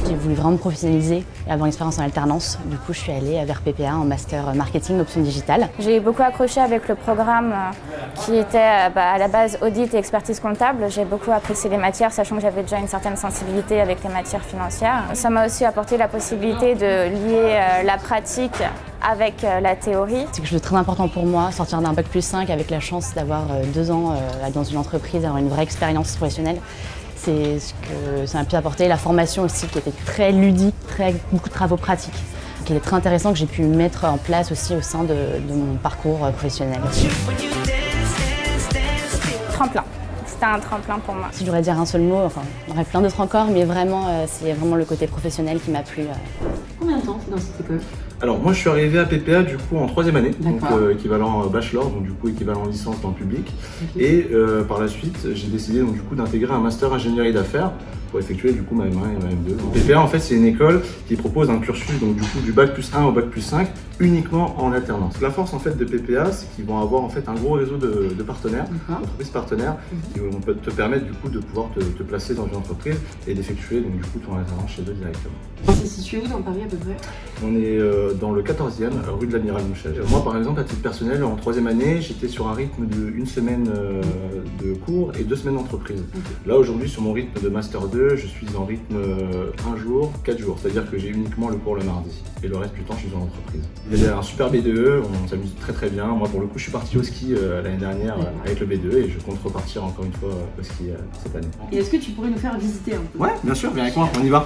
J'ai voulu vraiment me professionnaliser et avoir une expérience en alternance. Du coup, je suis allée vers PPA en master marketing option digitale. J'ai beaucoup accroché avec le programme qui était à la base audit et expertise comptable. J'ai beaucoup apprécié les matières, sachant que j'avais déjà une certaine sensibilité avec les matières financières. Ça m'a aussi apporté la possibilité de lier la pratique avec la théorie. C'est quelque chose de très important pour moi, sortir d'un bac plus 5 avec la chance d'avoir 2 ans dans une entreprise, d'avoir une vraie expérience professionnelle. C'est ce que ça m'a pu apporter. La formation aussi qui était très ludique, beaucoup de travaux pratiques, qui était très intéressant, que j'ai pu mettre en place aussi au sein de mon parcours professionnel. Tremplin. C'était un tremplin pour moi. Si je devrais dire un seul mot, enfin, il y aurait plein d'autres encore, mais vraiment, c'est vraiment le côté professionnel qui m'a plu. Combien de temps tu es dans cette école? Alors moi je suis arrivé à PPA du coup en 3e année, donc Équivalent bachelor, donc du coup équivalent licence dans le public. Et par la suite j'ai décidé donc du coup d'intégrer un master ingénierie d'affaires pour effectuer du coup ma M1 et ma M2. Donc, PPA en fait c'est une école qui propose un cursus donc du coup du bac plus 1 au bac plus 5 uniquement en alternance. La force en fait de PPA c'est qu'ils vont avoir en fait un gros réseau de partenaires, d'entreprises partenaires qui vont te permettre du coup de pouvoir te placer dans une entreprise et d'effectuer donc du coup ton alternance chez eux directement. C'est situé où dans Paris à peu près? On est dans le 14e, rue de l'Amiral Mouchel. Moi, par exemple, à titre personnel, en 3e année, j'étais sur un rythme de 1 semaine de cours et 2 semaines d'entreprise. Là, aujourd'hui, sur mon rythme de Master 2, je suis en rythme 1 jour, 4 jours. C'est-à-dire que j'ai uniquement le cours le mardi. Et le reste du temps, je suis en entreprise. Il y a un super B2E, on s'amuse très bien. Moi, pour le coup, je suis parti au ski l'année dernière avec le B2E et je compte repartir encore une fois au ski cette année. Et est-ce que tu pourrais nous faire visiter un peu? Ouais, bien sûr, viens avec moi, on y va.